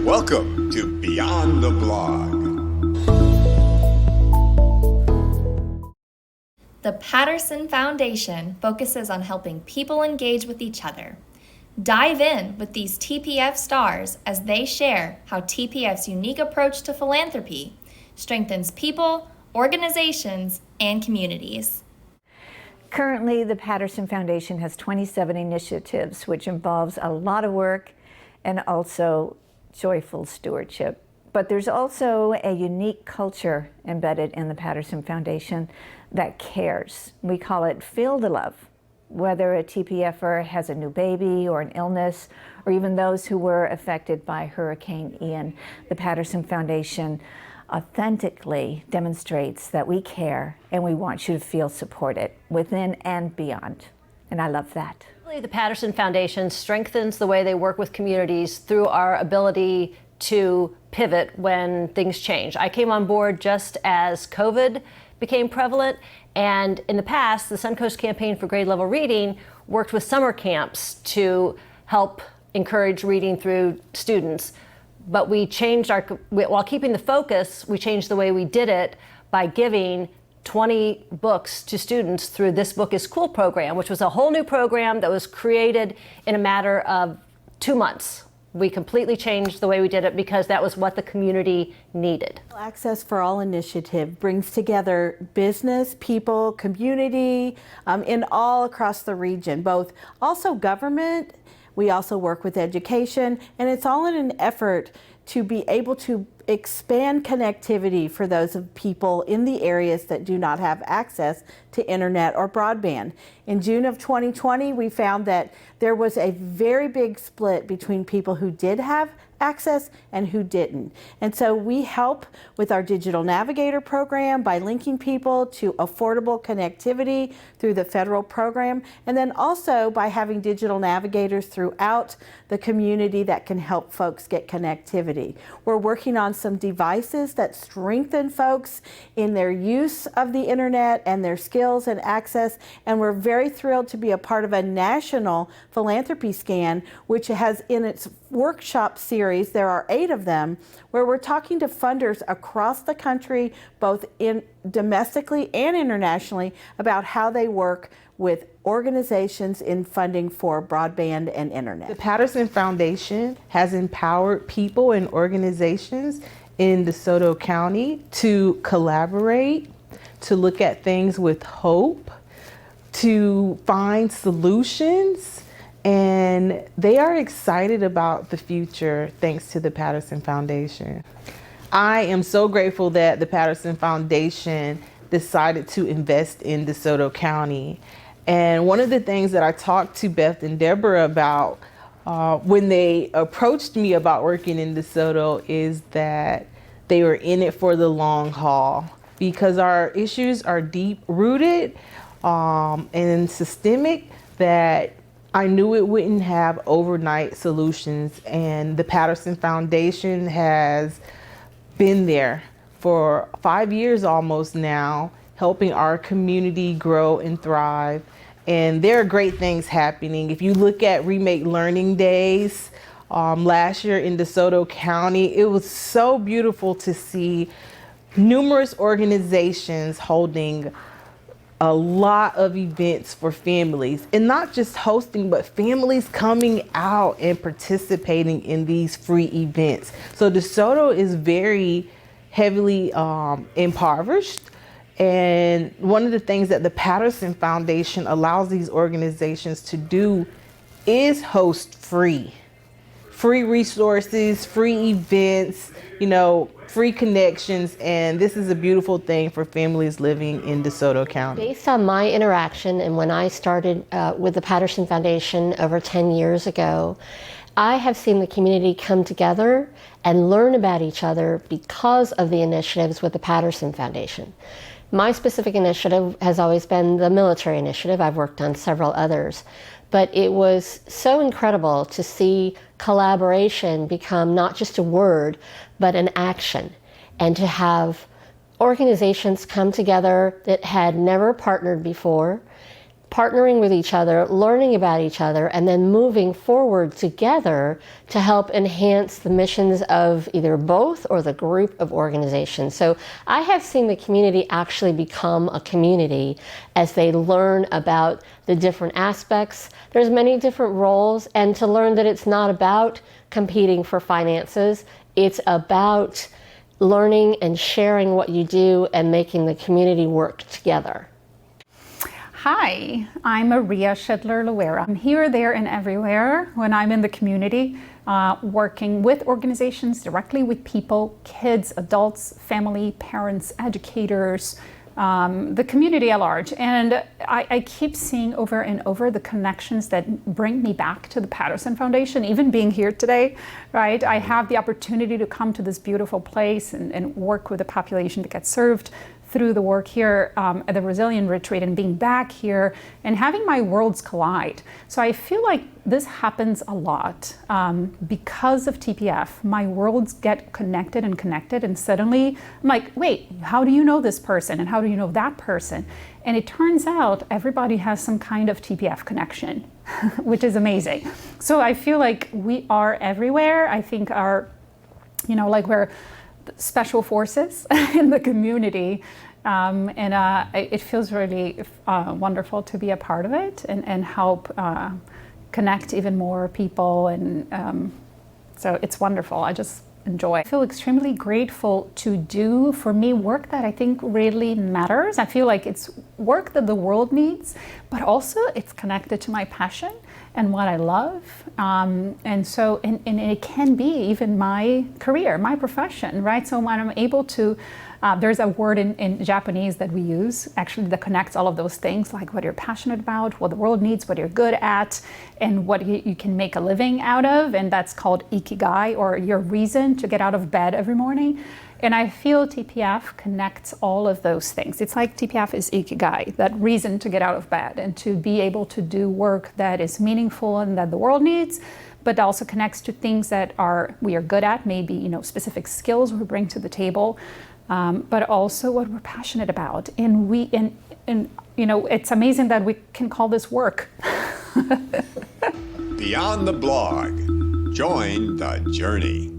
Welcome to Beyond the Blog. The Patterson Foundation focuses on helping people engage with each other. Dive in with these TPF stars as they share how TPF's unique approach to philanthropy strengthens people, organizations, and communities. Currently, the Patterson Foundation has 27 initiatives, which involves a lot of work and also joyful stewardship. But there's also a unique culture embedded in the Patterson Foundation that cares. We call it Feel the Love. Whether a TPFer has a new baby or an illness, or even those who were affected by Hurricane Ian, the Patterson Foundation authentically demonstrates that we care and we want you to feel supported within and beyond. And I love that. The Patterson Foundation strengthens the way they work with communities through our ability to pivot when things change. I came on board just as COVID became prevalent, and in the past, the Suncoast Campaign for Grade Level Reading worked with summer camps to help encourage reading through students. But we changed while keeping the focus, we changed the way we did it by giving 20 books to students through This Book is Cool program, which was a whole new program that was created in a matter of 2 months. We completely changed the way we did it because that was what the community needed. Access for All initiative brings together business, people, community, in all across the region, both also government. We also work with education, and it's all in an effort to be able to expand connectivity for those of people in the areas that do not have access to internet or broadband. In June of 2020, we found that there was a very big split between people who did have access and who didn't. And so we help with our Digital Navigator program by linking people to affordable connectivity through the federal program, and then also by having digital navigators throughout the community that can help folks get connectivity. We're working on some devices that strengthen folks in their use of the internet and their skills and access, and we're very thrilled to be a part of a national philanthropy scan, which has in its workshop series, there are 8 of them, where we're talking to funders across the country, both domestically and internationally, about how they work with organizations in funding for broadband and internet. The Patterson Foundation has empowered people and organizations in DeSoto County to collaborate, to look at things with hope, to find solutions, and they are excited about the future thanks to the Patterson Foundation. I am so grateful that the Patterson Foundation decided to invest in DeSoto County. And one of the things that I talked to Beth and Deborah about when they approached me about working in DeSoto is that they were in it for the long haul, because our issues are deep rooted and systemic, that I knew it wouldn't have overnight solutions. And the Patterson Foundation has been there for 5 years almost now, helping our community grow and thrive. And there are great things happening. If you look at Remake Learning Days last year in DeSoto County, it was so beautiful to see numerous organizations holding a lot of events for families, and not just hosting, but families coming out and participating in these free events. So DeSoto is very heavily impoverished. And one of the things that the Patterson Foundation allows these organizations to do is host free resources, free events, free connections, and this is a beautiful thing for families living in DeSoto County. Based on my interaction and when I started with the Patterson Foundation over 10 years ago, I have seen the community come together and learn about each other because of the initiatives with the Patterson Foundation. My specific initiative has always been the military initiative. I've worked on several others. But it was so incredible to see collaboration become not just a word, but an action. And to have organizations come together that had never partnered before, partnering with each other, learning about each other, and then moving forward together to help enhance the missions of either both or the group of organizations. So I have seen the community actually become a community as they learn about the different aspects. There's many different roles, and to learn that it's not about competing for finances, it's about learning and sharing what you do and making the community work together. Hi, I'm Maria Schedler-Loera. I'm here, there, and everywhere when I'm in the community, working with organizations, directly with people, kids, adults, family, parents, educators, the community at large. And I keep seeing over and over the connections that bring me back to the Patterson Foundation, even being here today, right? I have the opportunity to come to this beautiful place and work with the population that gets served through the work here at the Resilient Retreat, and being back here and having my worlds collide. So I feel like this happens a lot because of TPF. My worlds get connected, and suddenly I'm like, wait, how do you know this person? And how do you know that person? And it turns out everybody has some kind of TPF connection, which is amazing. So I feel like we are everywhere. I think like we're special forces in the community, it feels really wonderful to be a part of it and help connect even more people, and so it's wonderful. I just enjoy. I feel extremely grateful to do, for me, work that I think really matters. I feel like it's work that the world needs, but also it's connected to my passion and what I love. And it can be even my career, my profession, right? So when I'm able to, there's a word in Japanese that we use actually that connects all of those things, like what you're passionate about, what the world needs, what you're good at, and what you can make a living out of. And that's called ikigai, or your reason to get out of bed every morning. And I feel TPF connects all of those things. It's like TPF is ikigai, that reason to get out of bed and to be able to do work that is meaningful and that the world needs, but also connects to things that we are good at, maybe specific skills we bring to the table, but also what we're passionate about. And it's amazing that we can call this work. Beyond the blog. Join the journey.